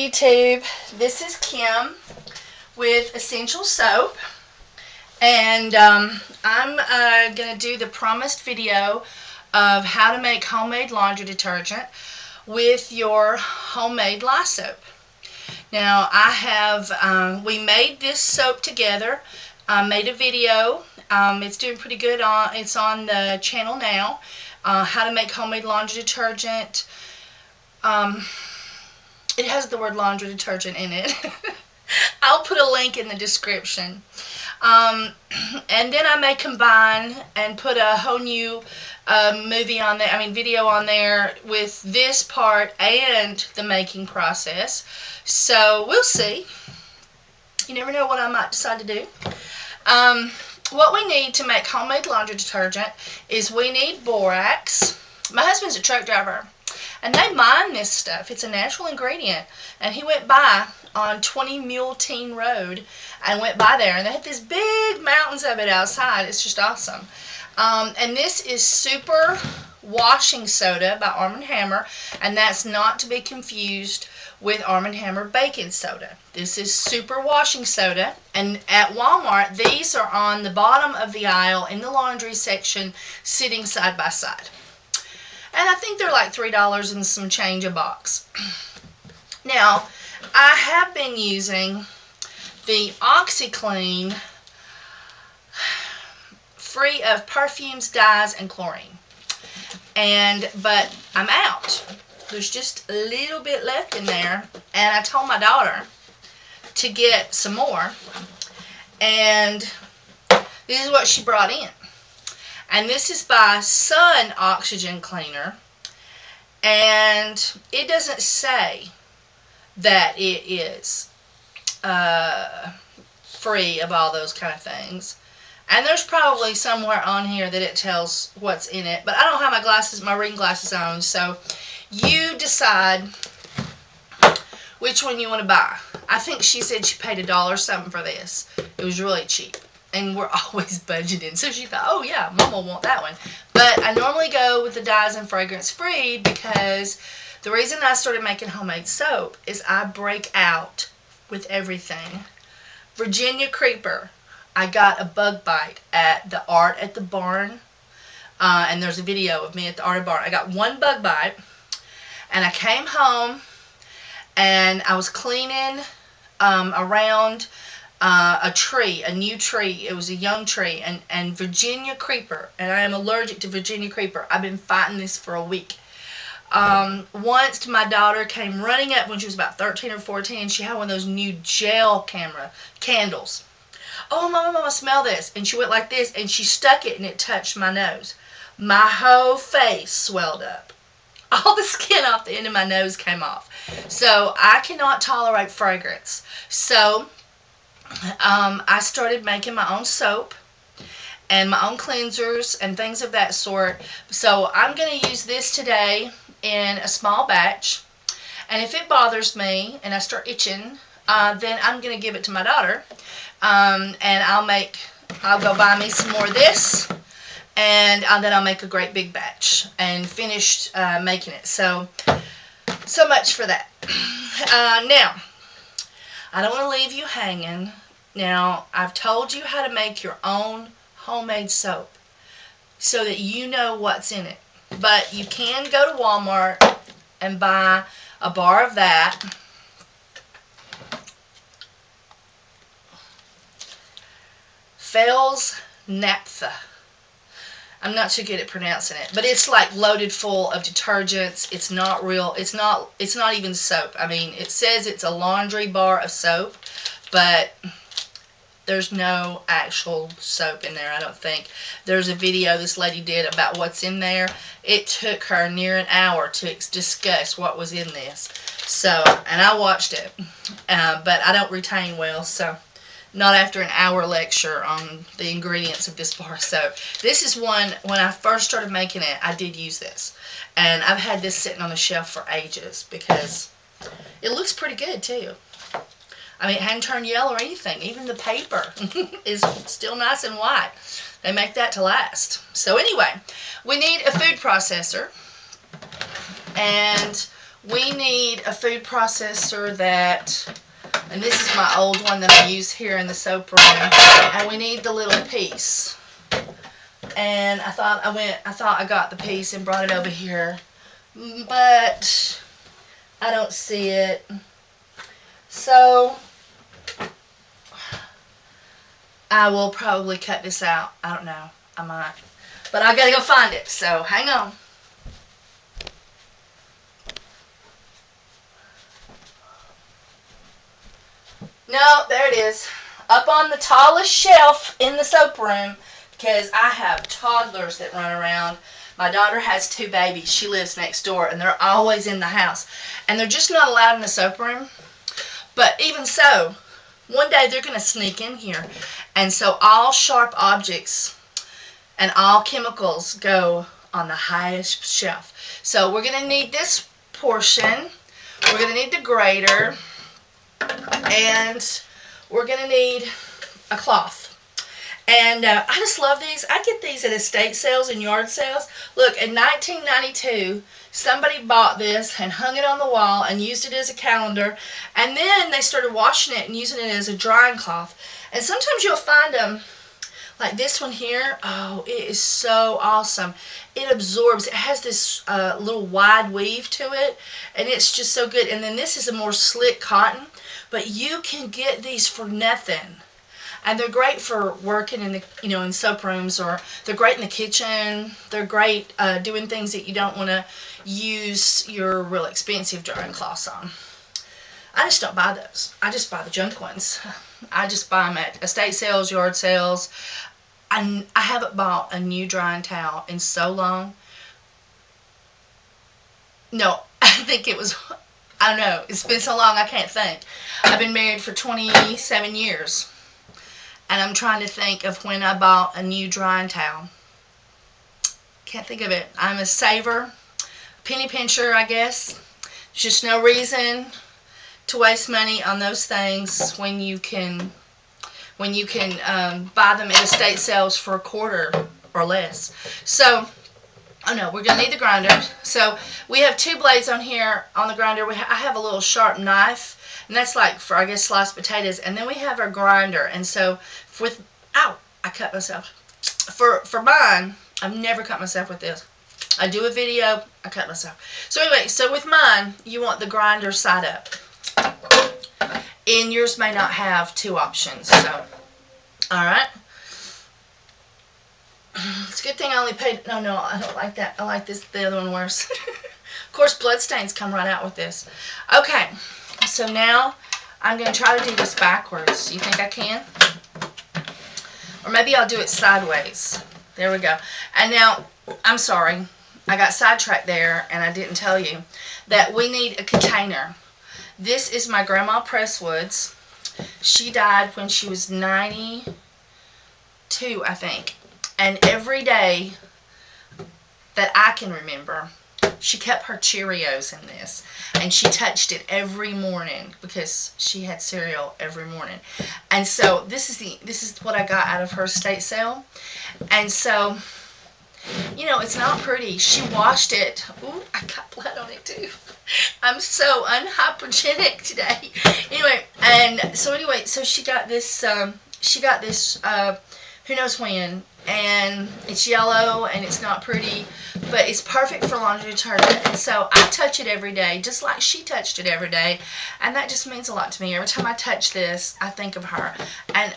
YouTube. This is Kim with Essential Soap, and I'm going to do the promised video of how to make homemade laundry detergent with your homemade lye soap. Now I have, we made this soap together. I made a video. It's doing pretty good. It's on the channel now. How to make homemade laundry detergent. It has the word laundry detergent in it. I'll put a link in the description. And then I may combine and put a whole new video on there with this part and the making process. So we'll see. You never know what I might decide to do. What we need to make homemade laundry detergent is we need borax. My husband's a truck driver, and they mine this stuff. It's a natural ingredient. And he went by on 20 Mule Teen Road and went by there, and they had these big mountains of it outside. It's just awesome. And this is Super Washing Soda by Arm & Hammer, and that's not to be confused with Arm & Hammer Baking Soda. This is Super Washing Soda, and at Walmart, these are on the bottom of the aisle in the laundry section, sitting side by side. And I think they're like $3 and some change a box. Now, I have been using the OxiClean, free of perfumes, dyes, and chlorine. But I'm out. There's just a little bit left in there, and I told my daughter to get some more. And this is what she brought in. And this is by Sun Oxygen Cleaner, and it doesn't say that it is free of all those kind of things. And there's probably somewhere on here that it tells what's in it, but I don't have my reading glasses on, so you decide which one you want to buy. I think she said she paid $1 something for this. It was really cheap. And we're always budgeting. So she thought, oh yeah, Mom will want that one. But I normally go with the dyes and fragrance free because the reason I started making homemade soap is I break out with everything. Virginia Creeper. I got a bug bite at the Art at the Barn. And there's a video of me at the Art at the Barn. I got one bug bite. And I came home and I was cleaning around a tree, a new tree. It was a young tree, and Virginia Creeper, and I am allergic to Virginia Creeper. I've been fighting this for a week. Once my daughter came running up when she was about 13 or 14, and she had one of those new gel candles. Oh, Mama, smell this. And she went like this, and she stuck it, and it touched my nose. My whole face swelled up. All the skin off the end of my nose came off. So I cannot tolerate fragrance. So I started making my own soap and my own cleansers and things of that sort. So I'm going to use this today in a small batch. And if it bothers me and I start itching, then I'm going to give it to my daughter. And I'll go buy me some more of this. And then I'll make a great big batch and finish making it. So much for that. Now, I don't want to leave you hanging. Now, I've told you how to make your own homemade soap so that you know what's in it. But you can go to Walmart and buy a bar of that. Fels Naphtha. I'm not too good at pronouncing it, but it's like loaded full of detergents. It's not real. It's not even soap. I mean, it says it's a laundry bar of soap, but there's no actual soap in there, I don't think. There's a video this lady did about what's in there. It took her near an hour to discuss what was in this. So, and I watched it, but I don't retain well, so not after an hour lecture on the ingredients of this bar of soap. This is one, when I first started making it, I did use this. And I've had this sitting on the shelf for ages because it looks pretty good too. I mean, it hadn't turned yellow or anything. Even the paper is still nice and white. They make that to last. So anyway, we need a food processor. And we need a food processor that, and this is my old one that I use here in the soap room, and we need the little piece. And I thought I got the piece and brought it over here, but I don't see it. So I will probably cut this out. I don't know. I might. But I gotta go find it, so hang on. No, there it is. Up on the tallest shelf in the soap room, because I have toddlers that run around. My daughter has 2 babies. She lives next door, and they're always in the house. And they're just not allowed in the soap room. But even so, one day they're going to sneak in here. And so all sharp objects and all chemicals go on the highest shelf. So we're going to need this portion. We're going to need the grater. And we're going to need a cloth. And I just love these. I get these at estate sales and yard sales. Look, in 1992, somebody bought this and hung it on the wall and used it as a calendar. And then they started washing it and using it as a drying cloth. And sometimes you'll find them, like this one here. Oh, it is so awesome. It absorbs. It has this little wide weave to it. And it's just so good. And then this is a more slick cotton. But you can get these for nothing. And they're great for working in the, in soap rooms, or they're great in the kitchen. They're great doing things that you don't want to use your real expensive drying cloths on. I just don't buy those. I just buy the junk ones. I just buy them at estate sales, yard sales. I haven't bought a new drying towel in so long. No, I think it was, I don't know. It's been so long I can't think. I've been married for 27 years. And I'm trying to think of when I bought a new drying towel. Can't think of it. I'm a saver, penny pincher, I guess. There's just no reason to waste money on those things when you can buy them at estate sales for $1 or less. So, oh no, we're going to need the grinder. So we have 2 blades on here on the grinder. I have a little sharp knife. And that's like for, I guess, sliced potatoes. And then we have our grinder. And so ow, I cut myself. For mine, I've never cut myself with this. I do a video, I cut myself. So anyway, so with mine, you want the grinder side up. And yours may not have 2 options. So, alright. It's a good thing I only paid, no, I don't like that. I like this, the other one worse. Of course, blood stains come right out with this. Okay. So now I'm going to try to do this backwards. You think I can? Or maybe I'll do it sideways. There we go. And now, I'm sorry, I got sidetracked there and I didn't tell you that we need a container. This is my grandma Presswood's. She died when she was 92, I think. And every day that I can remember, she kept her Cheerios in this, and she touched it every morning because she had cereal every morning. And so this is what I got out of her estate sale. And so, it's not pretty. She washed it. Ooh, I got blood on it too. I'm so unhypergenic today. So she got this. Who knows when, and it's yellow and it's not pretty, but it's perfect for laundry detergent. And so I touch it every day, just like she touched it every day, and that just means a lot to me. Every time I touch this, I think of her, and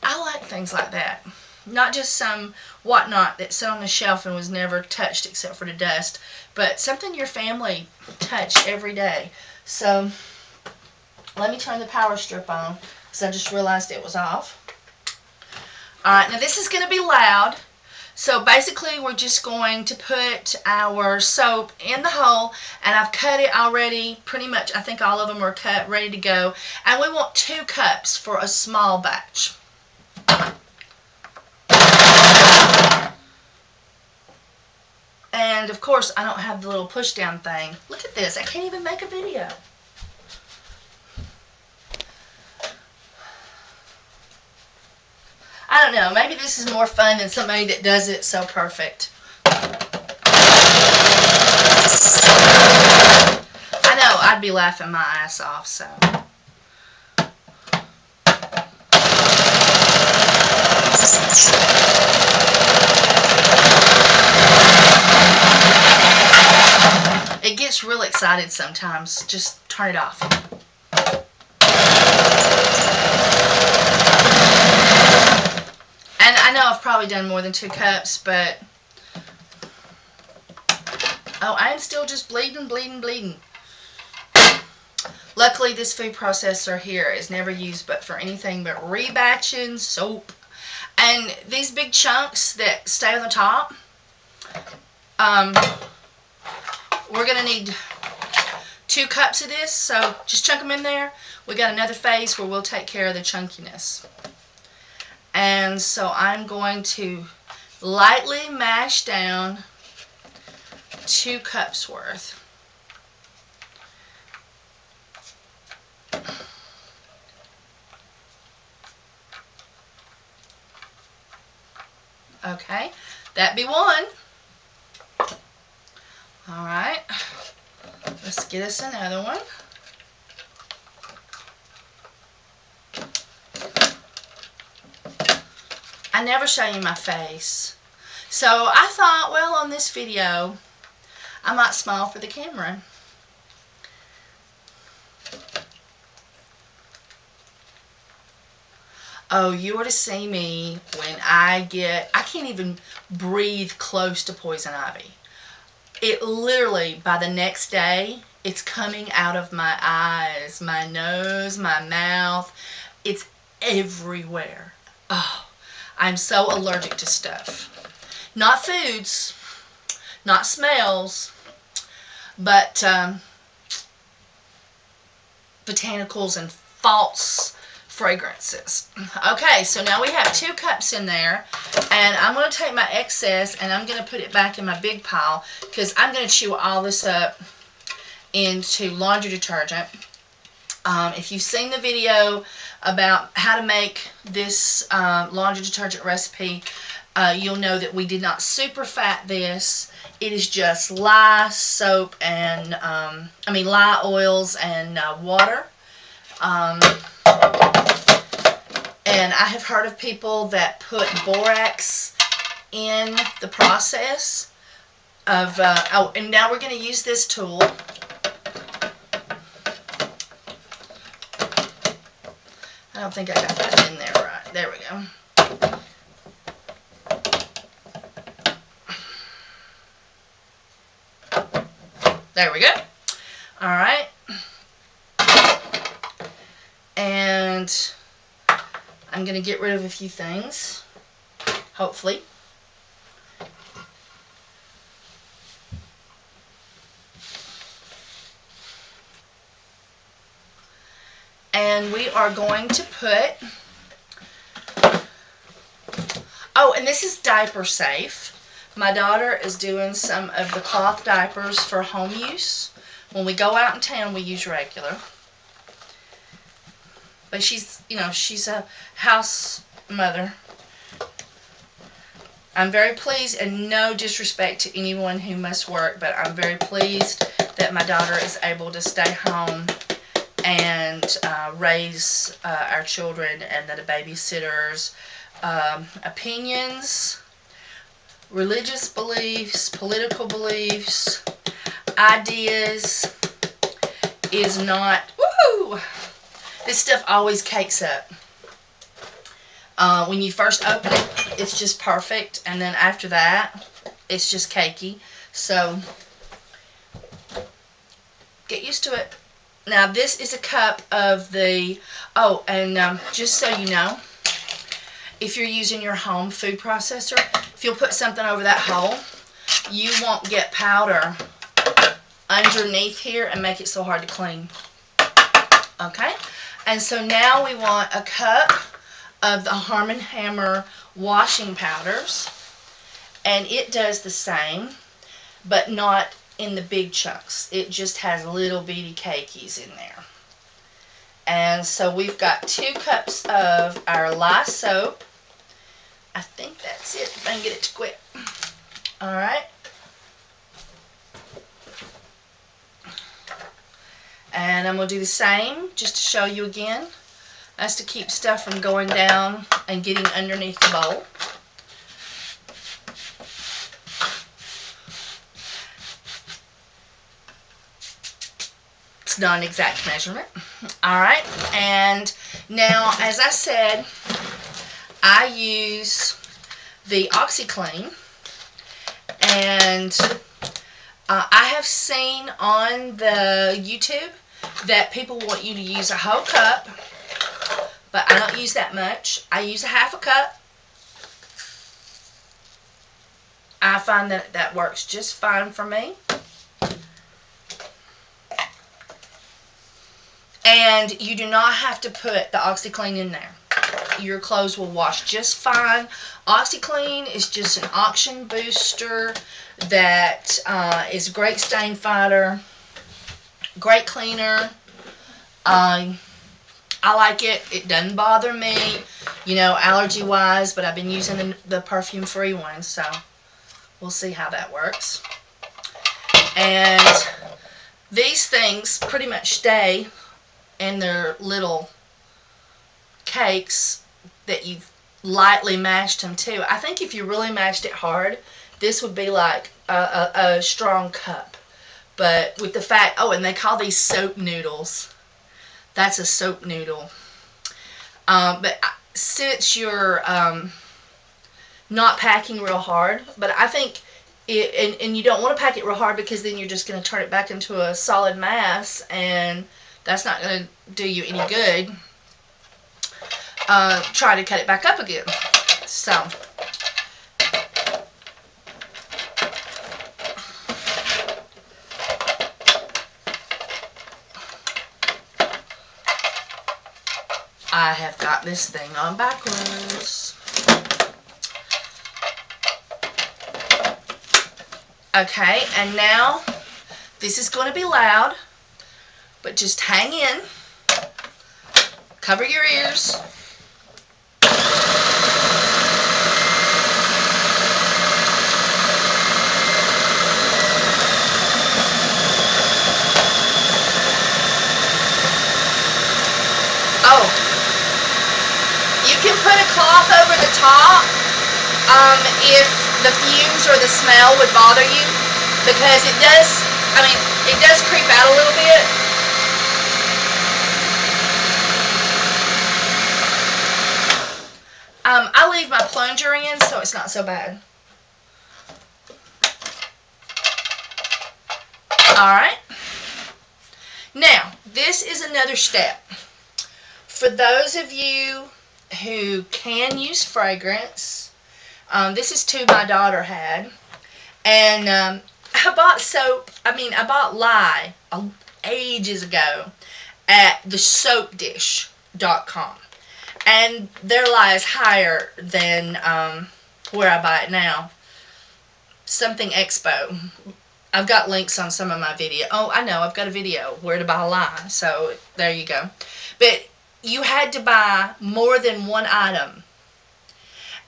I like things like that. Not just some whatnot that sat on the shelf and was never touched except for the dust, but something your family touched every day. So let me turn the power strip on, because I just realized it was off. Alright, now this is going to be loud. So basically we're just going to put our soap in the hole, and I've cut it already pretty much. I think all of them are cut, ready to go. And we want 2 cups for a small batch. And of course I don't have the little push down thing. Look at this, I can't even make a video. I don't know, maybe this is more fun than somebody that does it so perfect. I I'd be laughing my ass off, so. It gets real excited sometimes. Just turn it off. And I know I've probably done more than 2 cups, but... Oh, I am still just bleeding. Luckily, this food processor here is never used but for anything but rebatching soap. And these big chunks that stay on the top, we're going to need 2 cups of this, so just chunk them in there. We got another phase where we'll take care of the chunkiness. And so I'm going to lightly mash down 2 cups worth. Okay, that be one. Alright, let's get us another one. I never show you my face. So I thought, well, on this video, I might smile for the camera. Oh, you ought to see me when I can't even breathe close to poison ivy. It literally, by the next day, it's coming out of my eyes, my nose, my mouth. It's everywhere. Oh, I'm so allergic to stuff. Not foods, not smells, but botanicals and false fragrances. Okay, so now we have 2 cups in there, and I'm going to take my excess and I'm going to put it back in my big pile because I'm going to chew all this up into laundry detergent. If you've seen the video about how to make this laundry detergent recipe, you'll know that we did not super fat this. It is just lye, soap, and lye oils and water. And I have heard of people that put borax in the process of, oh, and now we're going to use this tool. I don't think I got that in there right. There we go. There we go. Alright. And I'm going to get rid of a few things, hopefully. And we are going to put, oh, and this is diaper safe. My daughter is doing some of the cloth diapers for home use. When we go out in town, we use regular. But she's, she's a house mother. I'm very pleased, and no disrespect to anyone who must work, but I'm very pleased that my daughter is able to stay home and raise our children, and that a babysitter's opinions, religious beliefs, political beliefs, ideas is not, woo! This stuff always cakes up. When you first open it, it's just perfect, and then after that, it's just cakey. So, get used to it. Now, this is a cup of the, oh, and just so you know, if you're using your home food processor, if you'll put something over that hole, you won't get powder underneath here and make it so hard to clean. Okay? And so now we want a cup of the Arm & Hammer washing powders, and it does the same, but not in the big chunks. It just has little bitty cakeys in there. And so we've got 2 cups of our lye soap. I think that's it, if I can get it to quit. Alright. And I'm going to do the same just to show you again. That's to keep stuff from going down and getting underneath the bowl. It's not an exact measurement. Alright, and now as I said, I use the OxyClean, and I have seen on the YouTube that people want you to use a whole cup, but I don't use that much. I use a half a cup. I find that that works just fine for me. And you do not have to put the OxyClean in there. Your clothes will wash just fine. OxyClean is just an oxygen booster that is a great stain fighter, great cleaner. I like it. It doesn't bother me, you know, allergy-wise, but I've been using the perfume-free one, so we'll see how that works. And these things pretty much stay in their little cakes that you've lightly mashed them to. I think if you really mashed it hard, this would be like a strong cup. But with the fact, oh, and they call these soap noodles. That's a soap noodle. But since you're not packing real hard, but I think and you don't want to pack it real hard because then you're just going to turn it back into a solid mass, and that's not going to do you any good. Try to cut it back up again. So I have got this thing on backwards. Okay, and now this is going to be loud, but just hang in. Cover your ears. Oh, you can put a cloth over the top if the fumes or the smell would bother you, because it does, it does creep out a little bit. I leave my plunger in, so it's not so bad. Alright. Now, this is another step. For those of you who can use fragrance, this is two my daughter had. And I bought soap, I bought lye ages ago at thesoapdish.com. And their lye is higher than where I buy it now. Something Expo. I've got links on some of my video. Oh, I know, I've got a video where to buy lye. So there you go. But you had to buy more than one item.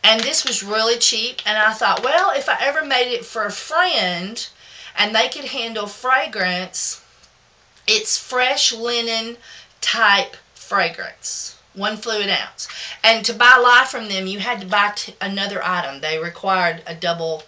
And this was really cheap. And I thought, well, if I ever made it for a friend and they could handle fragrance, it's fresh linen type fragrance. 1 fluid ounce. And to buy lye from them, you had to buy another item. They required a double,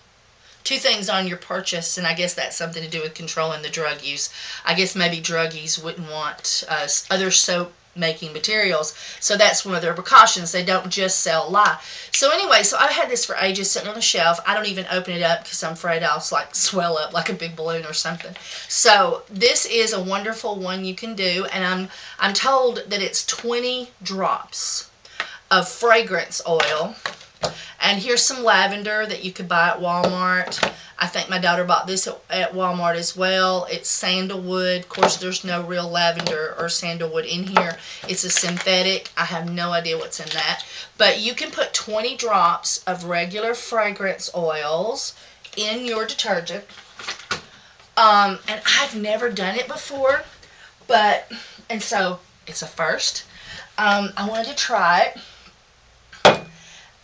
2 things on your purchase, and I guess that's something to do with controlling the drug use. I guess maybe druggies wouldn't want other soap making materials, so that's one of their precautions. They don't just sell lye. So anyway, so I've had this for ages sitting on the shelf. I don't even open it up because I'm afraid I'll like swell up like a big balloon or something. So this is a wonderful one you can do, and I'm told that it's 20 drops of fragrance oil. And here's some lavender that you could buy at Walmart. I think my daughter bought this at Walmart as well. It's sandalwood. Of course, there's no real lavender or sandalwood in here. It's a synthetic. I have no idea what's in that. But you can put 20 drops of regular fragrance oils in your detergent. And I've never done it before, and so it's a first. I wanted to try it.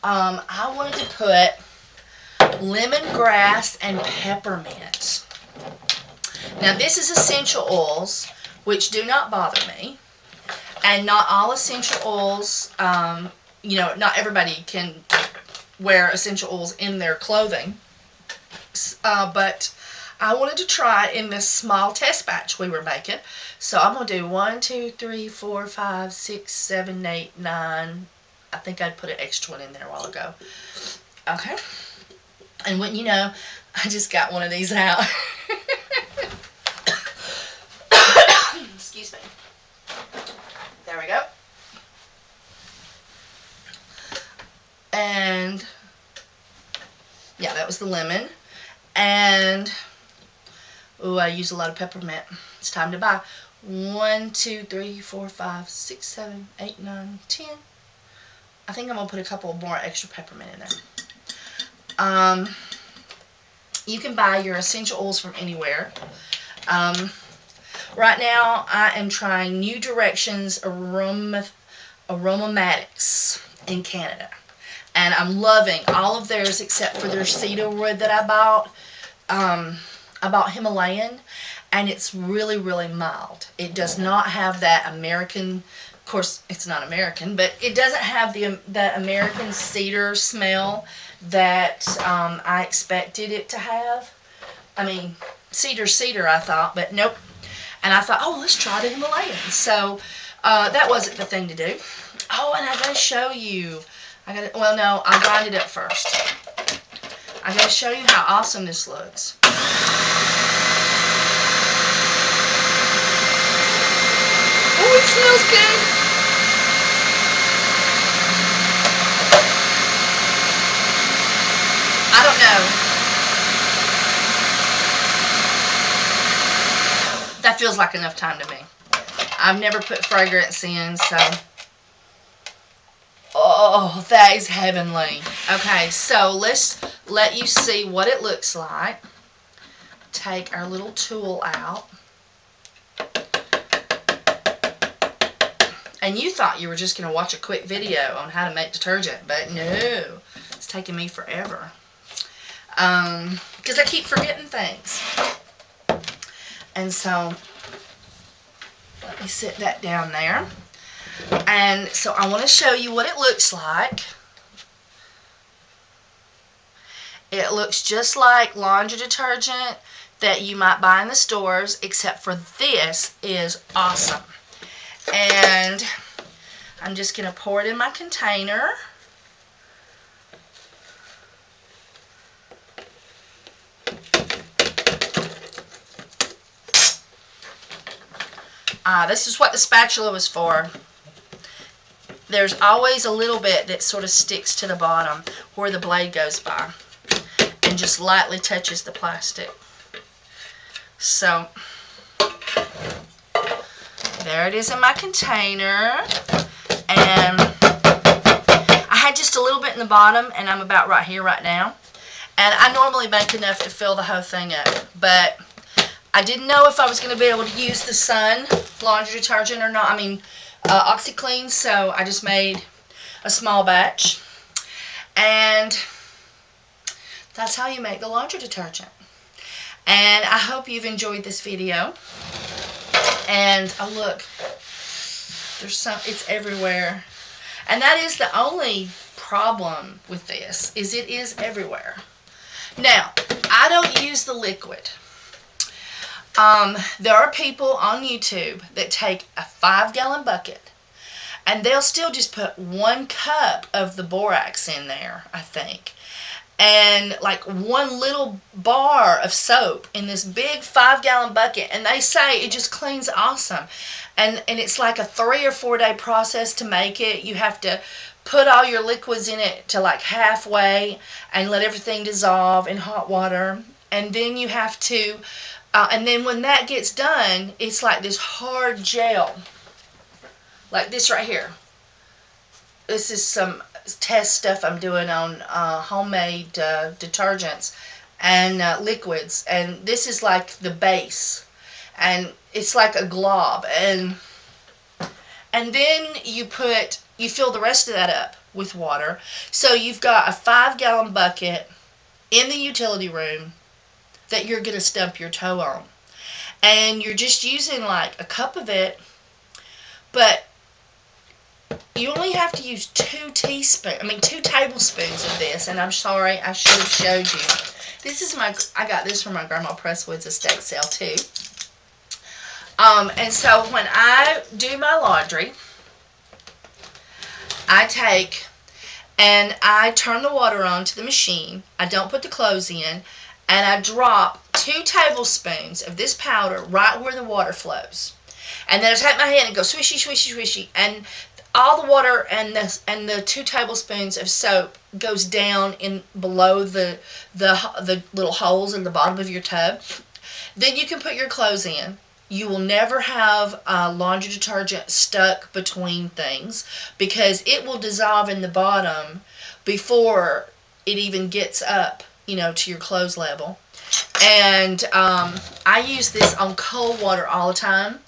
I wanted to put lemongrass and peppermint. Now this is essential oils, which do not bother me. And not all essential oils, not everybody can wear essential oils in their clothing. But I wanted to try in this small test batch we were making. So I'm going to do 1, 2, 3, 4, 5, 6, 7, 8, 9. I think I'd put an extra one in there a while ago. Okay. And when you know, I just got one of these out. Excuse me. There we go. And yeah, that was the lemon. And I use a lot of peppermint. It's time to buy. 1, 2, 3, 4, 5, 6, 7, 8, 9, 10. I think I'm gonna put a couple more extra peppermint in there. You can buy your essential oils from anywhere. Right now, I am trying New Directions Aromatics in Canada. And I'm loving all of theirs except for their cedar wood that I bought. I bought Himalayan, and it's really, really mild. It does not have that American, of course, it's not American, but it doesn't have that American cedar smell that I expected it to have. I mean, cedar, I thought, but nope. And I thought, oh, let's try the Himalayan. So that wasn't the thing to do. Oh, and I gotta show you. Well, no, I'll grind it up first. I gotta show you how awesome this looks. Oh, it smells good. I don't know. That feels like enough time to me. I've never put fragrance in, so. Oh, that is heavenly. Okay, so let's let you see what it looks like. Take our little tool out. And you thought you were just going to watch a quick video on how to make detergent, but no. It's taking me forever. Because I keep forgetting things. And so, let me sit that down there. And so I want to show you what it looks like. It looks just like laundry detergent that you might buy in the stores, except for this is awesome. And I'm just going to pour it in my container. This is what the spatula was for. There's always a little bit that sort of sticks to the bottom where the blade goes by and just lightly touches the plastic. So there it is in my container, and I had just a little bit in the bottom, and I'm about right here right now. And I normally make enough to fill the whole thing up, but I didn't know if I was going to be able to use the Sun laundry detergent or not. I mean, OxyClean, so I just made a small batch. And that's how you make the laundry detergent. And I hope you've enjoyed this video. And oh look, it's everywhere. And that is the only problem with this, is it is everywhere. Now, I don't use the liquid. There are people on YouTube that take a 5-gallon bucket and they'll still just put 1 cup of the borax in there, I think, and like 1 little bar of soap in this big 5-gallon bucket, and they say it just cleans awesome. And it's like a 3 or 4 day process to make it. You have to put all your liquids in it to like halfway and let everything dissolve in hot water, and then you have to and then when that gets done, it's like this hard gel. Like this right here. This is some test stuff I'm doing on homemade detergents and liquids. And this is like the base. And it's like a glob. And then you fill the rest of that up with water. So you've got a 5-gallon bucket in the utility room that you're going to stump your toe on. and you're just using like a cup of it, but you only have to use 2 tablespoons of this. And I'm sorry, I should have showed you. This is I got this from my grandma Presswood's estate sale too. And so when I do my laundry, I take and I turn the water on to the machine. I don't put the clothes in, and I drop 2 tablespoons of this powder right where the water flows. And then I take my hand and go swishy, swishy, swishy, and all the water and the 2 tablespoons of soap goes down in below the little holes in the bottom of your tub. Then you can put your clothes in. You will never have laundry detergent stuck between things because it will dissolve in the bottom before it even gets up, to your clothes level. And I use this on cold water all the time.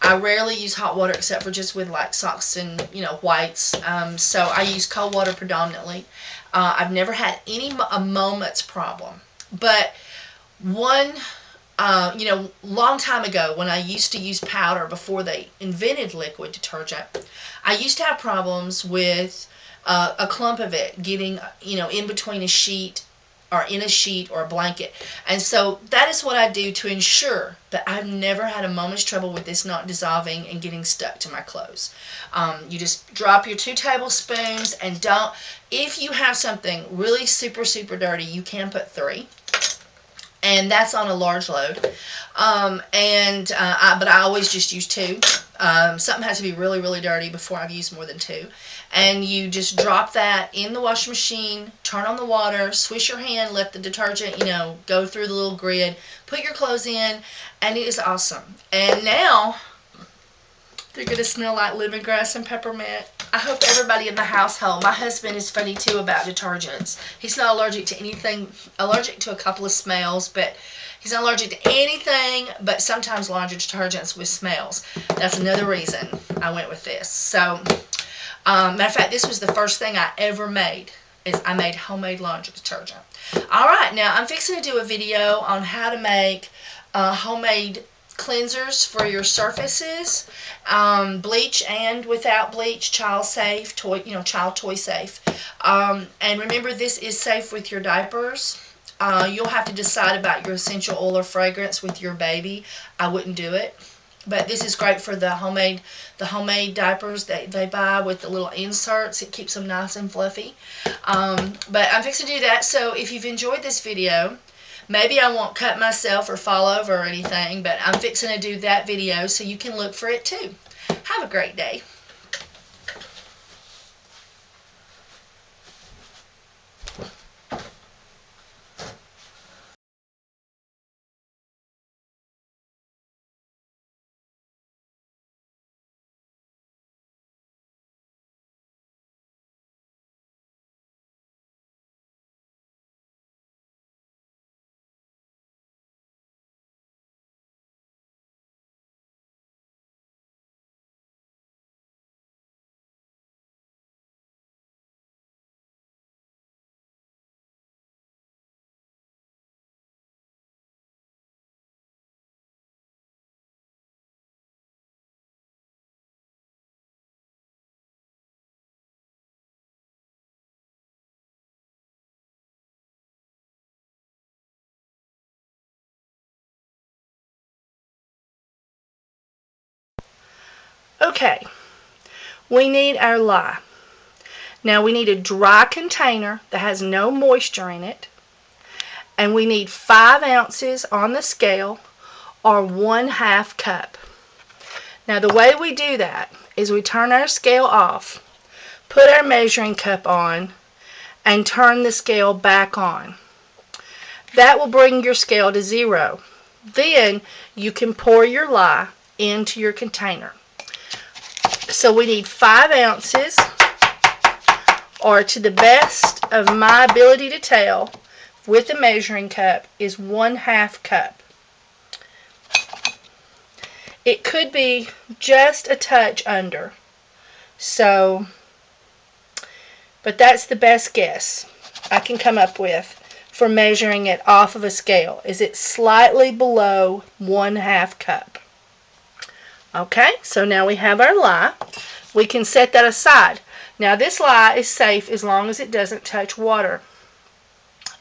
I rarely use hot water except for just with like socks and whites. So I use cold water predominantly. I've never had a moment's problem. But one long time ago when I used to use powder before they invented liquid detergent, I used to have problems with a clump of it getting, in between a sheet or in a sheet or a blanket. And so that is what I do to ensure that I've never had a moment's trouble with this not dissolving and getting stuck to my clothes. You just drop your 2 tablespoons and don't, if you have something really super, super dirty, you can put 3. And that's on a large load. But I always just use 2. Something has to be really, really dirty before I've used more than 2. And you just drop that in the washing machine, turn on the water, swish your hand, let the detergent, go through the little grid, put your clothes in, and it is awesome. And now they're going to smell like lemongrass and peppermint. I hope everybody in the household, my husband is funny too about detergents. He's not allergic to anything, allergic to a couple of smells, but he's not allergic to anything but sometimes laundry detergents with smells. That's another reason I went with this. So, matter of fact, this was the first thing I ever made, is I made homemade laundry detergent. Alright, now I'm fixing to do a video on how to make homemade cleansers for your surfaces, bleach and without bleach, child safe, child toy safe. And remember, this is safe with your diapers. You'll have to decide about your essential oil or fragrance with your baby. I wouldn't do it. But this is great for the homemade diapers that they buy with the little inserts. It keeps them nice and fluffy. But I'm fixing to do that. So if you've enjoyed this video, maybe I won't cut myself or fall over or anything, but I'm fixing to do that video so you can look for it too. Have a great day. Okay, we need our lye. Now we need a dry container that has no moisture in it, and we need 5 ounces on the scale or 1/2 cup. Now the way we do that is we turn our scale off, put our measuring cup on, and turn the scale back on. That will bring your scale to 0. Then you can pour your lye into your container. So we need 5 ounces, or to the best of my ability to tell with the measuring cup, is 1/2 cup. It could be just a touch under. But that's the best guess I can come up with for measuring it off of a scale is it's slightly below 1/2 cup. Okay, so now we have our lye. We can set that aside. Now this lye is safe as long as it doesn't touch water.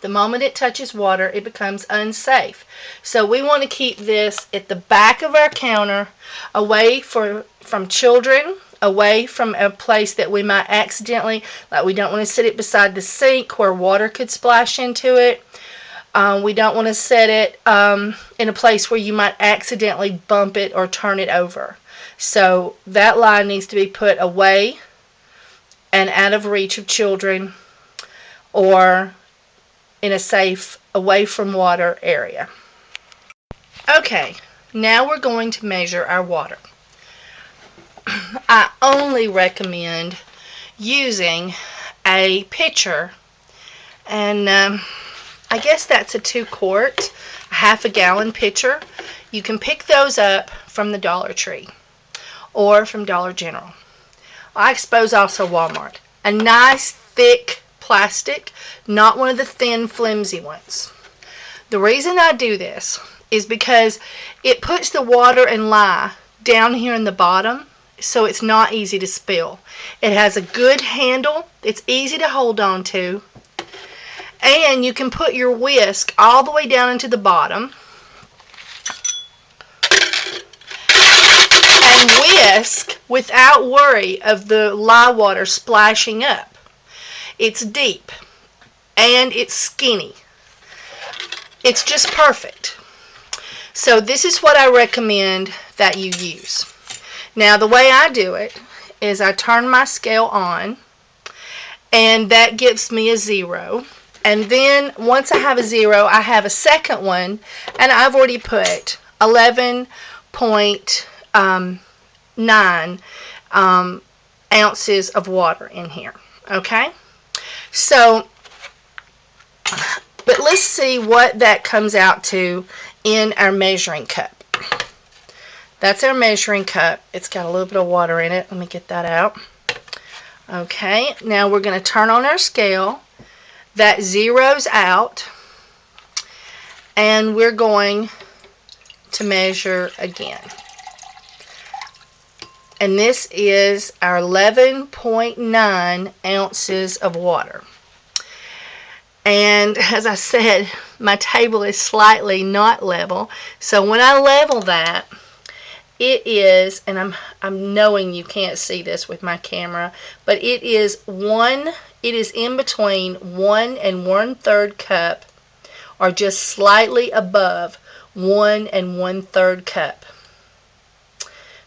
The moment it touches water, it becomes unsafe. So we want to keep this at the back of our counter, away from children, away from a place that we might accidentally, like we don't want to set it beside the sink where water could splash into it. We don't want to set it in a place where you might accidentally bump it or turn it over. So that lye needs to be put away and out of reach of children, or in a safe, away from water area. Okay, now we're going to measure our water. I only recommend using a pitcher, and I guess that's a 2-quart, a 1/2 gallon pitcher. You can pick those up from the Dollar Tree or from Dollar General. I suppose also Walmart. A nice thick plastic, not one of the thin flimsy ones. The reason I do this is because it puts the water and lye down here in the bottom, so it's not easy to spill. It has a good handle, it's easy to hold on to, and you can put your whisk all the way down into the bottom and whisk without worry of the lye water splashing up. It's deep and it's skinny. It's just perfect. So this is what I recommend that you use. Now the way I do it is I turn my scale on, and that gives me a 0. And then once I have a 0, I have a second one, and I've already put 11.9 ounces of water in here. Okay? So, but let's see what that comes out to in our measuring cup. That's our measuring cup. It's got a little bit of water in it. Let me get that out. Okay, now we're going to turn on our scale. That zeroes out, and we're going to measure again. And this is our 11.9 ounces of water. And as I said, my table is slightly not level. So when I level that, it is, and I'm knowing you can't see this with my camera, but it is in between 1 1/3 cup, or just slightly above 1 1/3 cup.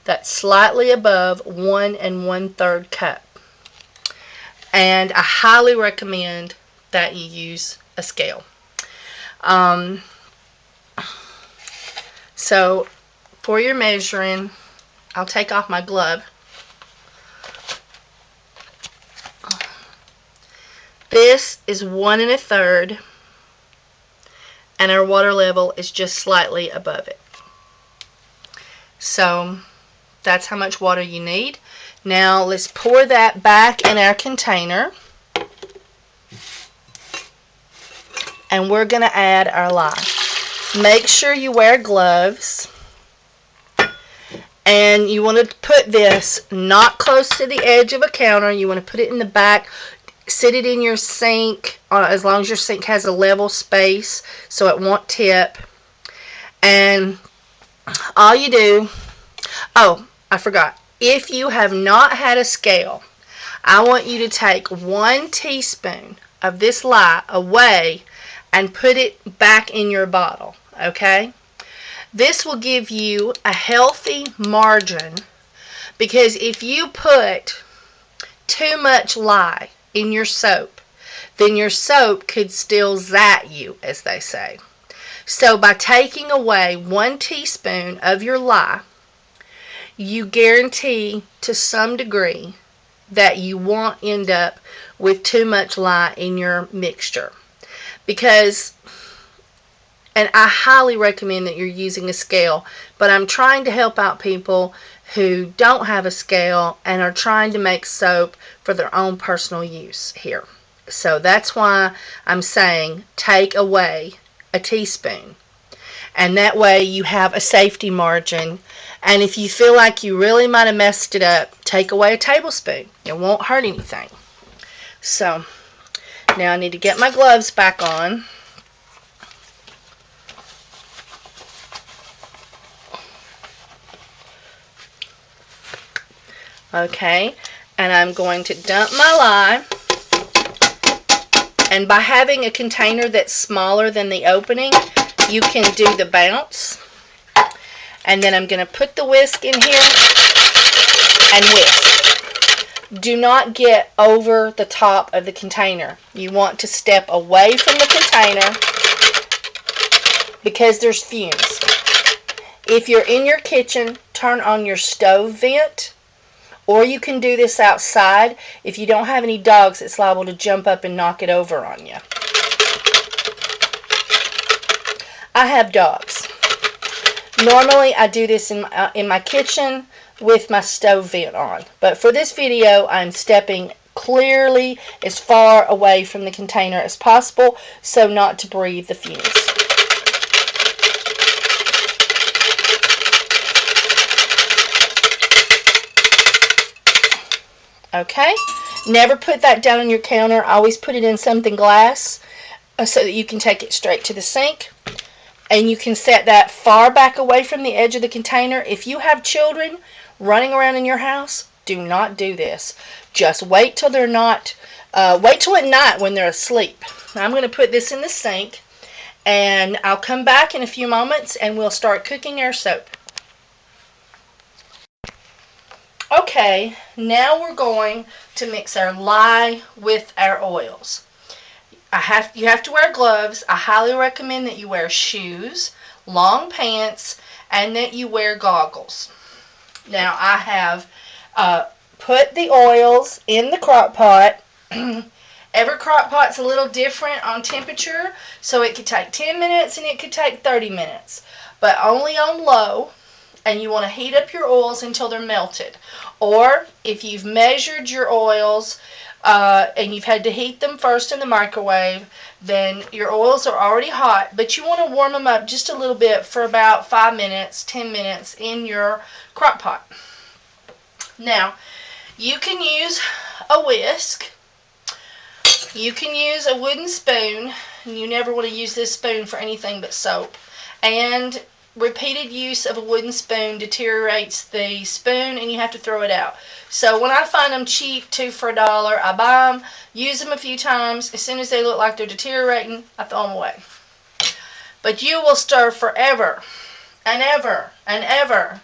That's slightly above 1 1/3 cup. And I highly recommend that you use a scale. So for your measuring, I'll take off my glove. This is 1 1/3, and our water level is just slightly above it. So that's how much water you need. Now let's pour that back in our container, and we're going to add our lye. Make sure you wear gloves, and you want to put this not close to the edge of a counter. You want to put it in the back. Sit it in your sink, as long as your sink has a level space so it won't tip. And all you do, oh, I forgot. If you have not had a scale, I want you to take 1 teaspoon of this lye away and put it back in your bottle, okay? This will give you a healthy margin, because if you put too much lye in your soap, then your soap could still zat you, as they say. So by taking away 1 teaspoon of your lye, you guarantee to some degree that you won't end up with too much lye in your mixture. Because, and I highly recommend that you're using a scale, but I'm trying to help out people who don't have a scale and are trying to make soap for their own personal use here. So that's why I'm saying take away a teaspoon. And that way you have a safety margin. And if you feel like you really might have messed it up, take away a tablespoon. It won't hurt anything. So now I need to get my gloves back on. Okay, and I'm going to dump my lye. And by having a container that's smaller than the opening, you can do the bounce. And then I'm going to put the whisk in here and whisk. Do not get over the top of the container. You want to step away from the container because there's fumes. If you're in your kitchen, turn on your stove vent. Or you can do this outside. If you don't have any dogs, it's liable to jump up and knock it over on you. I have dogs. Normally, I do this in my kitchen with my stove vent on. But for this video, I'm stepping clearly as far away from the container as possible so not to breathe the fumes. Okay, never put that down on your counter. Always put it in something glass so that you can take it straight to the sink. And you can set that far back away from the edge of the container. If you have children running around in your house, do not do this. Just wait till they're not, wait till at night when they're asleep. Now I'm going to put this in the sink and I'll come back in a few moments and we'll start cooking our soap. Okay, now we're going to mix our lye with our oils. You have to wear gloves. I highly recommend that you wear shoes, long pants, and that you wear goggles. Now I have put the oils in the crock pot. Every crock pot's a little different on temperature, so it could take 10 minutes and it could take 30 minutes, but only on low. And you want to heat up your oils until they're melted. Or if you've measured your oils and you've had to heat them first in the microwave, then your oils are already hot, but you want to warm them up just a little bit for about 5 minutes, 10 minutes in your crock pot. Now, you can use a whisk. You can use a wooden spoon. You never want to use this spoon for anything but soap. And repeated use of a wooden spoon deteriorates the spoon and you have to throw it out. So when I find them cheap, 2 for $1, I buy them, use them a few times. As soon as they look like they're deteriorating, I throw them away. But you will stir forever and ever and ever.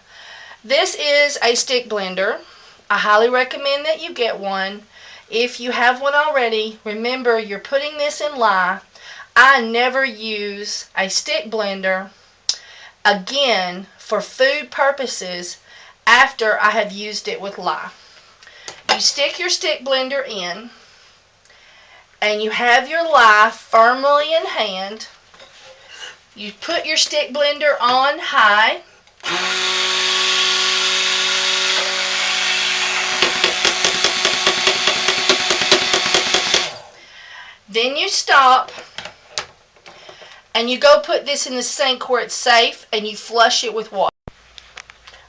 This is a stick blender. I highly recommend that you get one. If you have one already, remember you're putting this in lye. I never use a stick blender again for food purposes after I have used it with lye. You stick your stick blender in and you have your lye firmly in hand. You put your stick blender on high. Then you stop. And you go put this in the sink where it's safe and you flush it with water.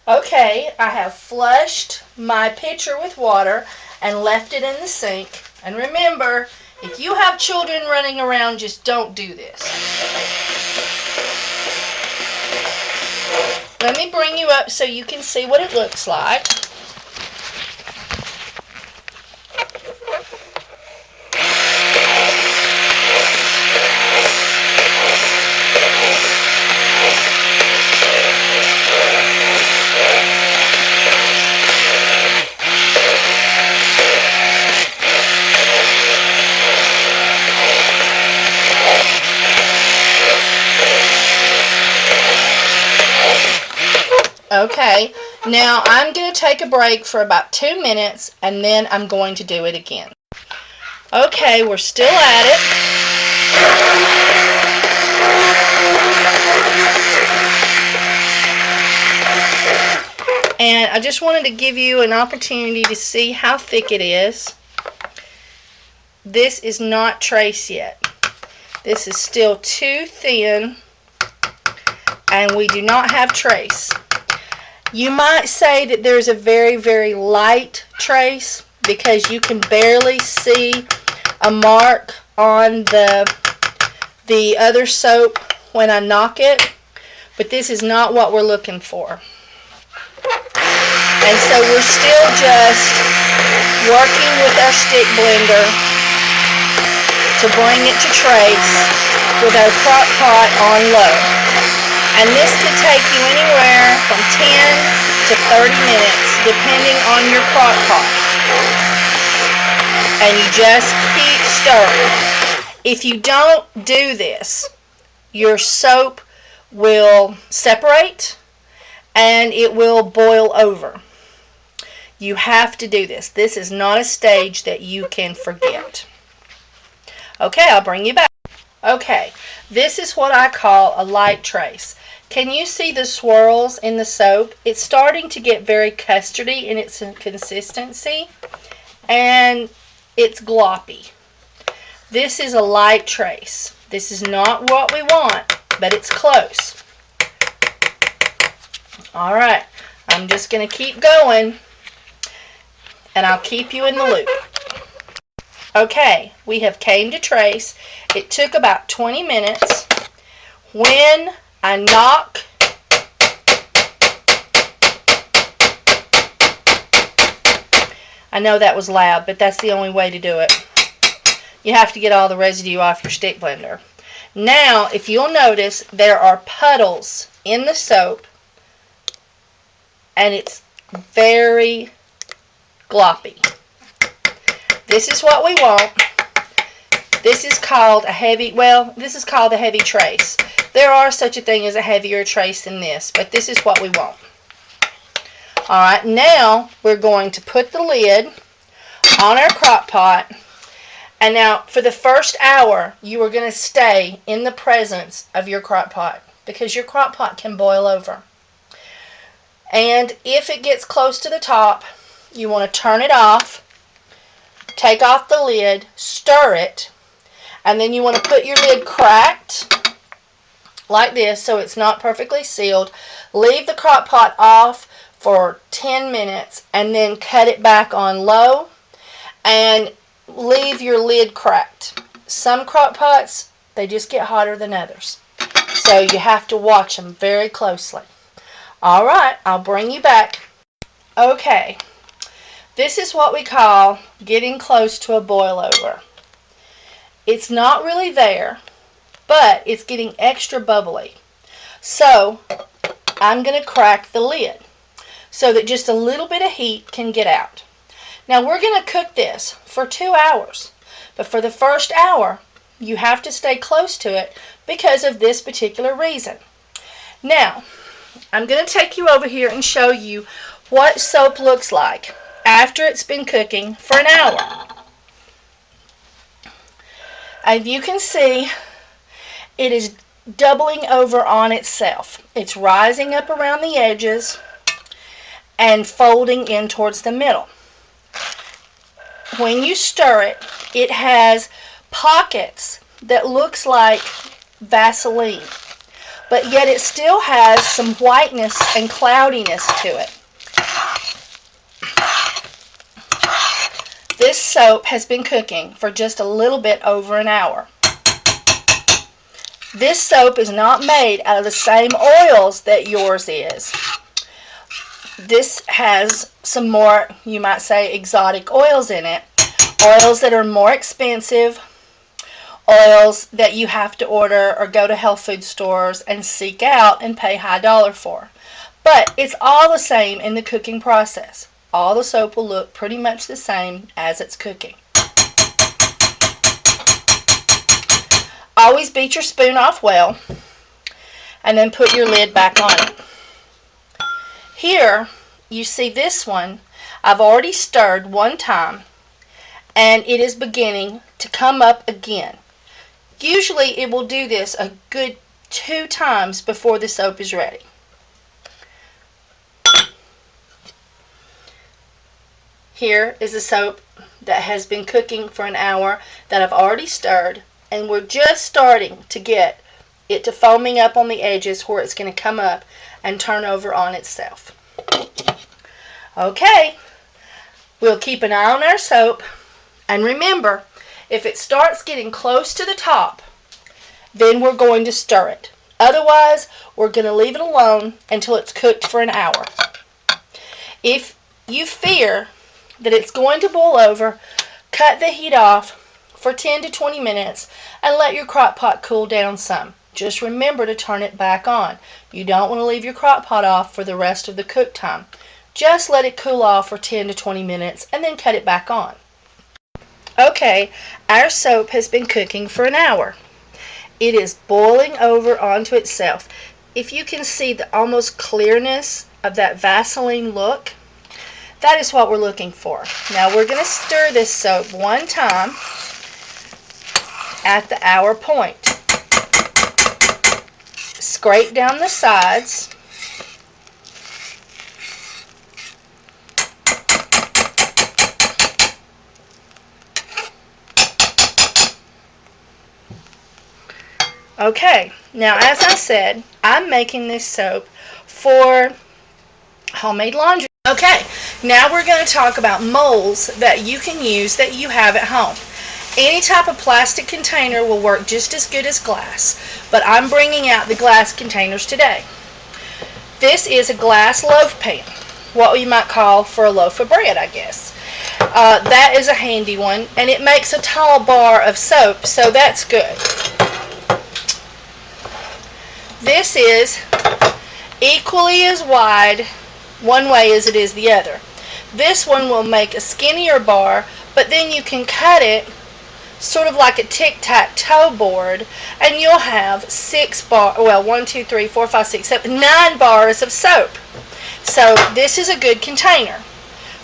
Okay, I have flushed my pitcher with water and left it in the sink. And remember, if you have children running around, just don't do this. Let me bring you up so you can see what it looks like. Okay, now I'm going to take a break for about 2 minutes and then I'm going to do it again. Okay, we're still at it. And I just wanted to give you an opportunity to see how thick it is. this is not trace yet. This is still too thin, and we do not have trace. You might say that there's a very, very light trace because you can barely see a mark on the other soap when I knock it, but this is not what we're looking for. And so we're still just working with our stick blender to bring it to trace with our crock pot on low. And this could take you anywhere from 10 to 30 minutes depending on your crock pot. And you just keep stirring. If you don't do this, your soap will separate and it will boil over. You have to do this. This is not a stage that you can forget. Okay, I'll bring you back. Okay, this is what I call a light trace. Can you see the swirls in the soap? It's starting to get very custardy in its consistency, and it's gloppy. This is a light trace. This is not what we want, but it's close. All right, I'm just going to keep going, and I'll keep you in the loop. Okay, we have came to trace. It took about 20 minutes. When I knock, I know that was loud, but that's the only way to do it. You have to get all the residue off your stick blender. Now, if you'll notice, there are puddles in the soap, and it's very gloppy. This is what we want. This is called a heavy, well, this is called a heavy trace. There are such a thing as a heavier trace than this, but this is what we want. Alright, now we're going to put the lid on our crock pot. And now, for the first hour, you are going to stay in the presence of your crock pot because your crock pot can boil over. And if it gets close to the top, you want to turn it off, take off the lid, stir it, and then you want to put your lid cracked like this so it's not perfectly sealed. Leave the crock pot off for 10 minutes and then cut it back on low and leave your lid cracked. Some crock pots, they just get hotter than others. So you have to watch them very closely. Alright, I'll bring you back. Okay, this is what we call getting close to a boil over. It's not really there, but it's getting extra bubbly. So I'm going to crack the lid so that just a little bit of heat can get out. Now we're going to cook this for 2 hours, but for the first hour you have to stay close to it because of this particular reason. Now I'm going to take you over here and show you what soap looks like after it's been cooking for an hour. As you can see, it is doubling over on itself. It's rising up around the edges and folding in towards the middle. When you stir it, it has pockets that looks like Vaseline, but yet it still has some whiteness and cloudiness to it. This soap has been cooking for just a little bit over an hour. This soap is not made out of the same oils that yours is. This has some more, you might say, exotic oils in it. Oils that are more expensive. Oils that you have to order or go to health food stores and seek out and pay high dollar for. But it's all the same in the cooking process. All the soap will look pretty much the same as it's cooking. Always beat your spoon off well and then put your lid back on it. Here you see this one. I've already stirred one time and it is beginning to come up again. Usually it will do this a good 2 times before the soap is ready. Here is the soap that has been cooking for an hour that I've already stirred, and we're just starting to get it to foaming up on the edges where it's going to come up and turn over on itself. Okay, we'll keep an eye on our soap, and remember, if it starts getting close to the top, then we're going to stir it. Otherwise, we're going to leave it alone until it's cooked for an hour. If you fear that it's going to boil over, cut the heat off for 10 to 20 minutes and let your crock pot cool down some. Just remember to turn it back on. You don't want to leave your crock pot off for the rest of the cook time. Just let it cool off for 10 to 20 minutes and then cut it back on. Okay, our soap has been cooking for an hour. It is boiling over onto itself. If you can see the almost clearness of that Vaseline look, that is what we're looking for. Now we're going to stir this soap one time at the hour point. Scrape down the sides. Okay, now as I said, I'm making this soap for homemade laundry. Okay, now we're going to talk about molds that you can use that you have at home. Any type of plastic container will work just as good as glass, but I'm bringing out the glass containers today. This is a glass loaf pan, what you might call for a loaf of bread, I guess. That is a handy one, and it makes a tall bar of soap, so that's good. This is equally as wide one way as it is the other. This one will make a skinnier bar, but then you can cut it sort of like a tic-tac-toe board, and you'll have 9 bars of soap. So this is a good container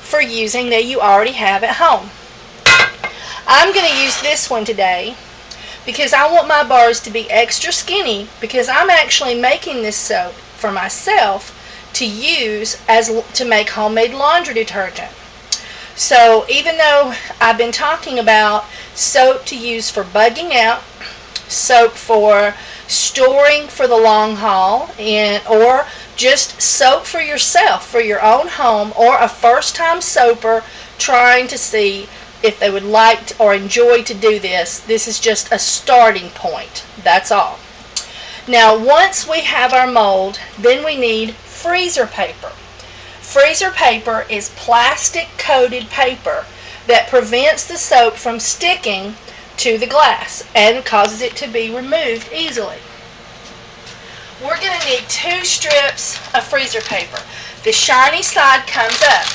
for using that you already have at home. I'm going to use this one today because I want my bars to be extra skinny, because I'm actually making this soap for myself to use to make homemade laundry detergent. So even though I've been talking about soap to use for bugging out, soap for storing for the long haul, or just soap for yourself, for your own home, or a first-time soaper trying to see if they would like or enjoy to do this, this is just a starting point. That's all. Now, once we have our mold, then we need freezer paper. Freezer paper is plastic-coated paper that prevents the soap from sticking to the glass and causes it to be removed easily. We're going to need 2 strips of freezer paper. The shiny side comes up.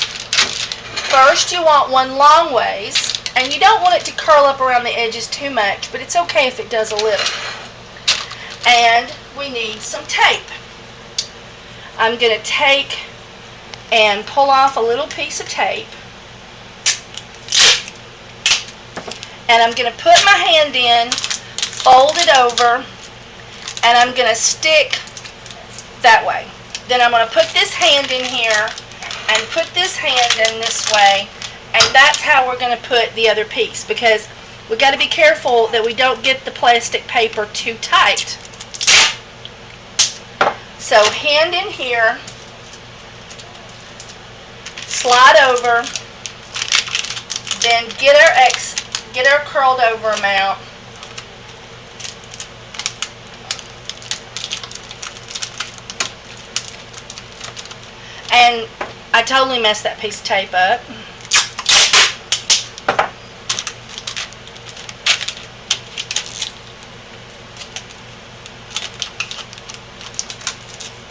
First, you want one long ways, and you don't want it to curl up around the edges too much, but it's okay if it does a little. And we need some tape. I'm going to take and pull off a little piece of tape, and I'm going to put my hand in, fold it over, and I'm going to stick that way. Then I'm going to put this hand in here and put this hand in this way, and that's how we're going to put the other piece, because we've got to be careful that we don't get the plastic paper too tight. So hand in here, slide over, then get our curled over amount, and I totally messed that piece of tape up.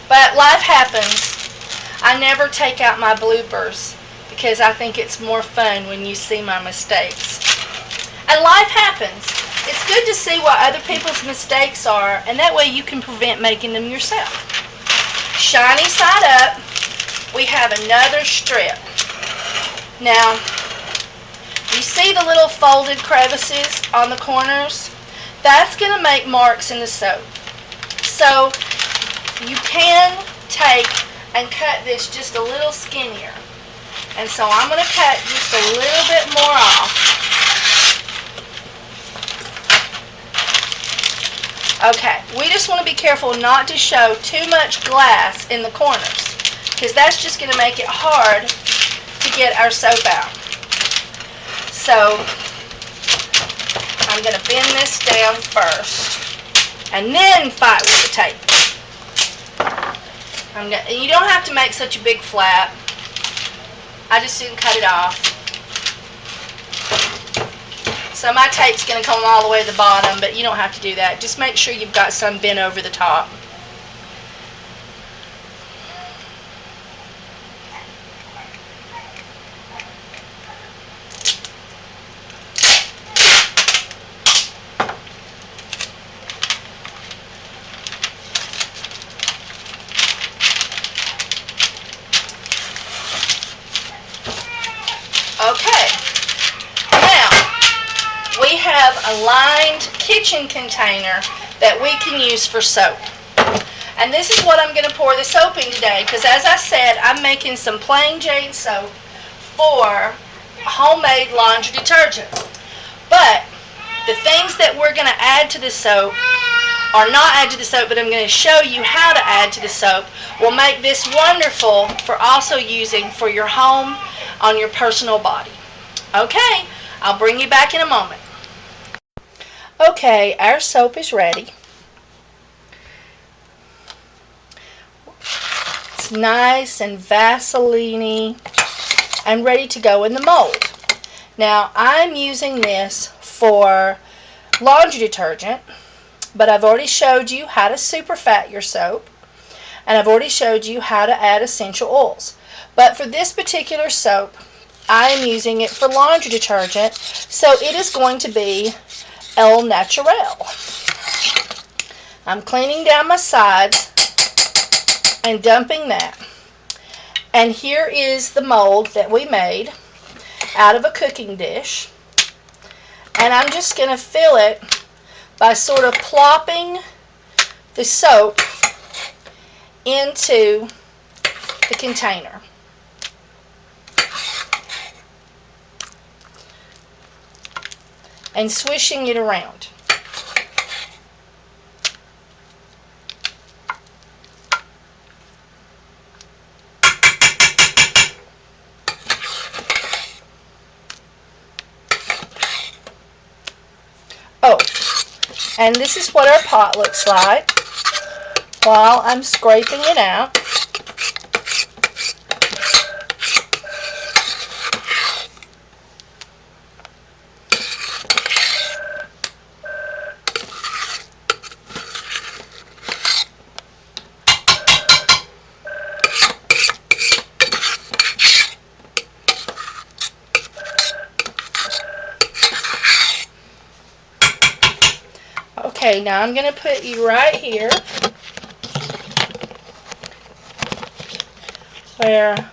But life happens. I never take out my bloopers because I think it's more fun when you see my mistakes. And life happens. It's good to see what other people's mistakes are, and that way you can prevent making them yourself. Shiny side up, we have another strip. Now, you see the little folded crevices on the corners? That's going to make marks in the soap. So, you can take and cut this just a little skinnier. And so I'm going to cut just a little bit more off. Okay, we just want to be careful not to show too much glass in the corners, because that's just going to make it hard to get our soap out. So I'm going to bend this down first and then fight with the tape. You don't have to make such a big flap. I just didn't cut it off. So my tape's going to come all the way to the bottom, but you don't have to do that. Just make sure you've got some bent over the top. Okay, now we have a lined kitchen container that we can use for soap. And this is what I'm going to pour the soap in today, because as I said, I'm making some plain Jane soap for homemade laundry detergent. But the things that we're going to add to the soap, or not add to the soap, but I'm going to show you how to add to the soap, will make this wonderful for also using for your home on your personal body. Okay, I'll bring you back in a moment. Okay, our soap is ready. It's nice and Vaseline-y and ready to go in the mold. Now, I'm using this for laundry detergent, but I've already showed you how to superfat your soap, and I've already showed you how to add essential oils. But for this particular soap, I am using it for laundry detergent, so it is going to be El Natural. I'm cleaning down my sides and dumping that. And here is the mold that we made out of a cooking dish. And I'm just going to fill it by sort of plopping the soap into the container. And swishing it around. Oh, and this is what our pot looks like while I'm scraping it out. Okay, now I'm going to put you right here where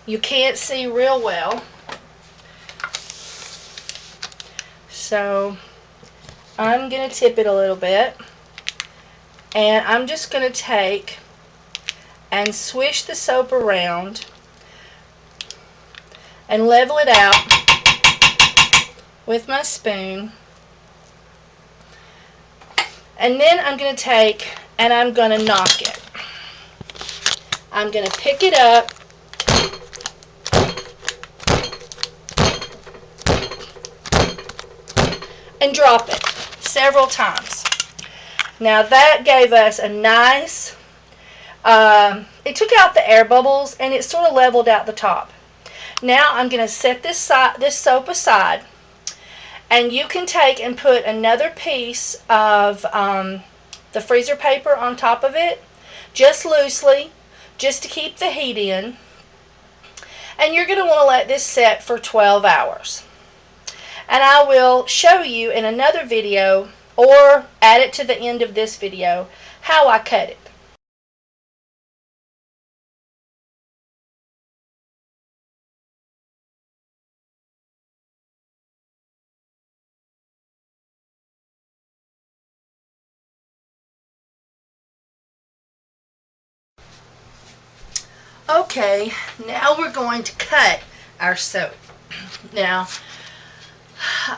you can't see real well. So I'm going to tip it a little bit, and I'm just going to take and swish the soap around and level it out with my spoon. And then I'm going to take and I'm going to knock it. I'm going to pick it up and drop it several times. Now that gave us a nice, it took out the air bubbles and it sort of leveled out the top. Now I'm going to set this soap aside. And you can take and put another piece of the freezer paper on top of it, just loosely, just to keep the heat in. And you're going to want to let this set for 12 hours. And I will show you in another video, or add it to the end of this video, how I cut it. Okay, now we're going to cut our soap. Now,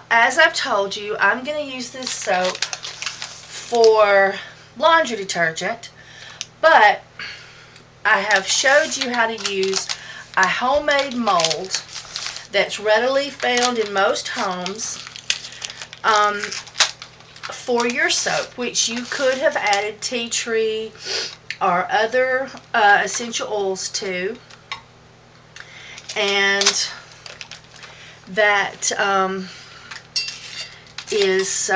as I've told you, I'm going to use this soap for laundry detergent, but I have showed you how to use a homemade mold that's readily found in most homes for your soap, which you could have added tea tree or other essential oils to, and that is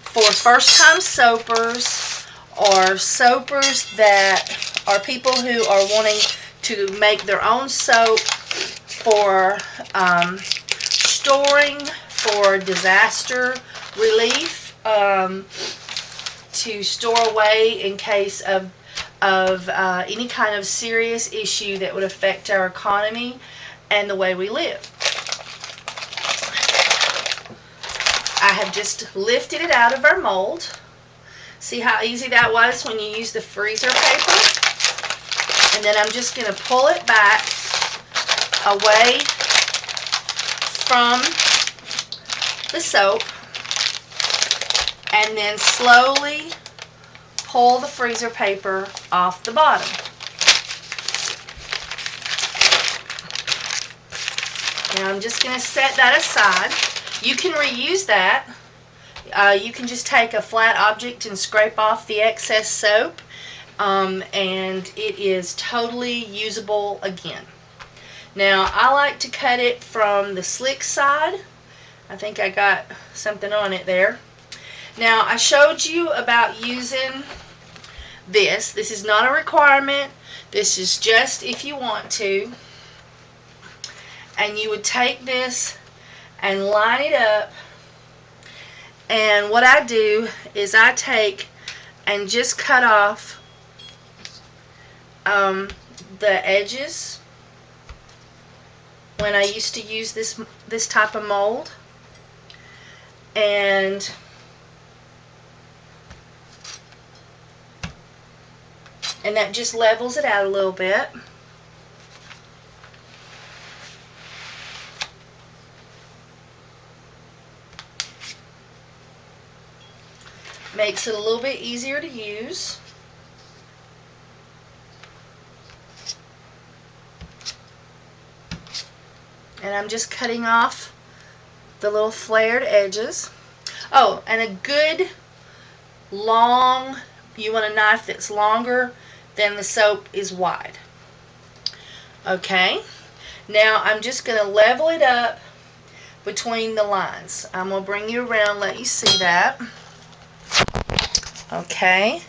for first-time soapers or soapers that are people who are wanting to make their own soap for storing, for disaster relief, to store away in case of any kind of serious issue that would affect our economy and the way we live. I have just lifted it out of our mold. See how easy that was when you use the freezer paper? And then I'm just going to pull it back away from the soap and then slowly pull the freezer paper off the bottom. Now I'm just going to set that aside. You can reuse that. You can just take a flat object and scrape off the excess soap, and it is totally usable again. Now I like to cut it from the slick side. I think I got something on it there. Now I showed you about using this. This is not a requirement. This is just if you want to. And you would take this and line it up, and what I do is I take and just cut off the edges when I used to use this type of mold, and that just levels it out a little bit. Makes it a little bit easier to use. And I'm just cutting off the little flared edges. Oh, and a good long, you want a knife that's longer than the soap is wide. Okay, now I'm just going to level it up between the lines. I'm going to bring you around, let you see that. Okay,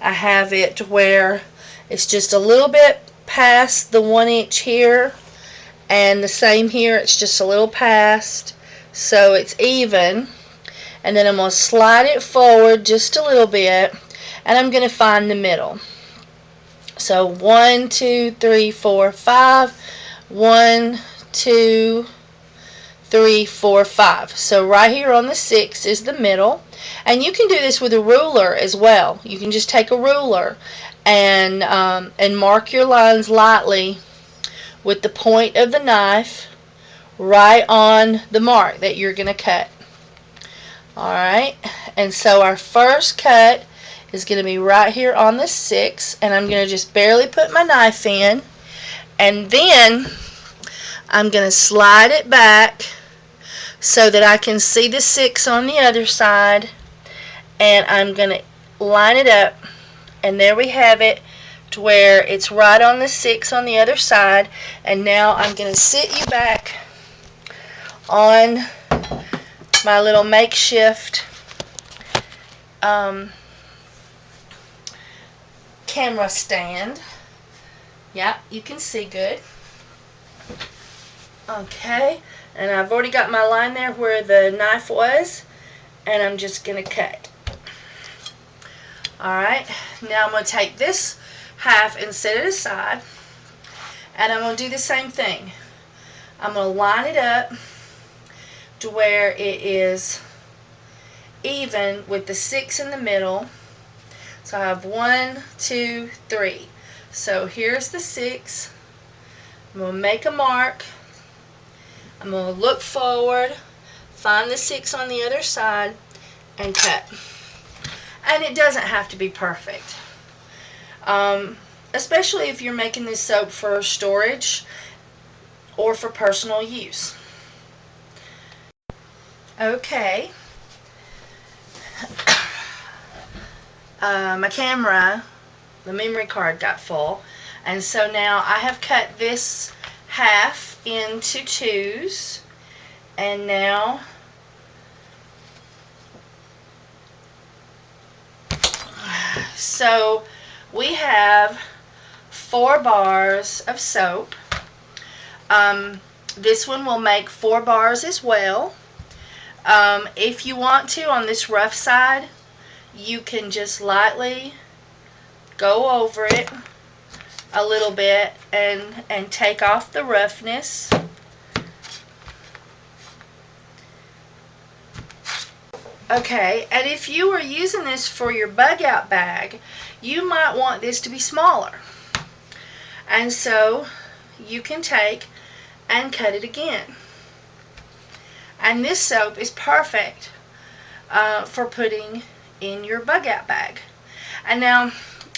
I have it where it's just a little bit past the 1 inch here, and the same here, it's just a little past, so it's even. And then I'm going to slide it forward just a little bit, and I'm going to find the middle. So 1, 2, 3, 4, 5. 1, 2, 3, 4, 5. So right here on the 6 is the middle. And you can do this with a ruler as well. You can just take a ruler and mark your lines lightly with the point of the knife right on the mark that you're going to cut. Alright, and so our first cut is going to be right here on the 6, and I'm going to just barely put my knife in, and then I'm going to slide it back so that I can see the 6 on the other side, and I'm going to line it up, and there we have it to where it's right on the 6 on the other side. And now I'm going to sit you back on my little makeshift camera stand. Yeah, you can see good. Okay, and I've already got my line there where the knife was, and I'm just going to cut. Alright, now I'm going to take this half and set it aside, and I'm going to do the same thing. I'm going to line it up to where it is even with the 6 in the middle. So I have 1, 2, 3. So here's the 6, I'm going to make a mark. I'm going to look forward, find the 6 on the other side, and cut. And it doesn't have to be perfect. Especially if you're making this soap for storage or for personal use. Okay. My camera, the memory card got full, and so now I have cut this half into 2s, and now so we have 4 bars of soap. This one will make 4 bars as well. If you want to, on this rough side, you can just lightly go over it a little bit and take off the roughness. Okay, and if you were using this for your bug out bag, you might want this to be smaller. And so you can take and cut it again. And this soap is perfect for putting in your bug out bag. And now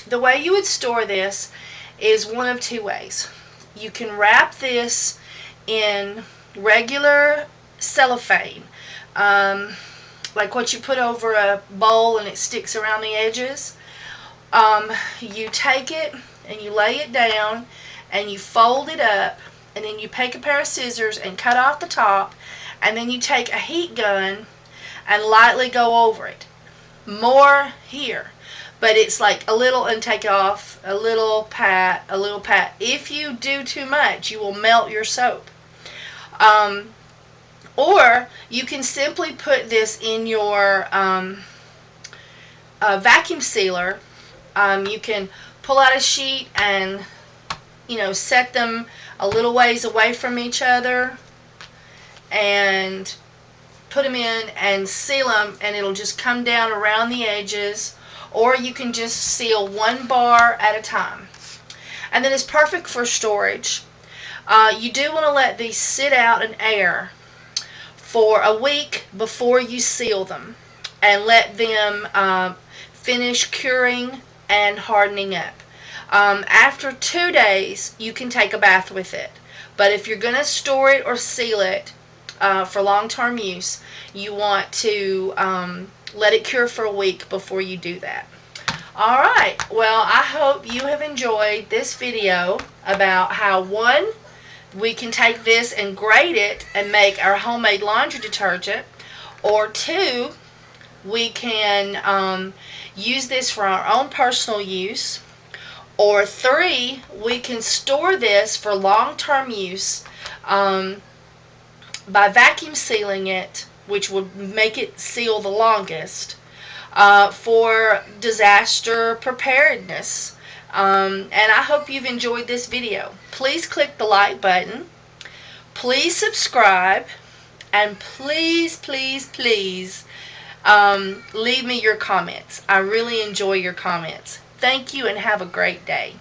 the way you would store this is one of 2 ways. You can wrap this in regular cellophane, like what you put over a bowl and it sticks around the edges. You take it and you lay it down and you fold it up, and then you take a pair of scissors and cut off the top, and then you take a heat gun and lightly go over it. More here, but it's like a little and take it off, a little pat, a little pat. If you do too much, you will melt your soap. Or you can simply put this in your vacuum sealer. You can pull out a sheet and, set them a little ways away from each other and put them in and seal them, and it'll just come down around the edges. Or you can just seal 1 bar at a time. And then it's perfect for storage. You do want to let these sit out and air for a week before you seal them, and let them finish curing and hardening up. After 2 days, you can take a bath with it. But if you're going to store it or seal it for long-term use, you want to let it cure for a week before you do that. Alright, well, I hope you have enjoyed this video about how, 1, we can take this and grate it and make our homemade laundry detergent, or 2, we can use this for our own personal use, or 3, we can store this for long-term use by vacuum sealing it, which would make it seal the longest, for disaster preparedness. And I hope you've enjoyed this video. Please click the like button, please subscribe, and please, please, please leave me your comments. I really enjoy your comments. Thank you and have a great day.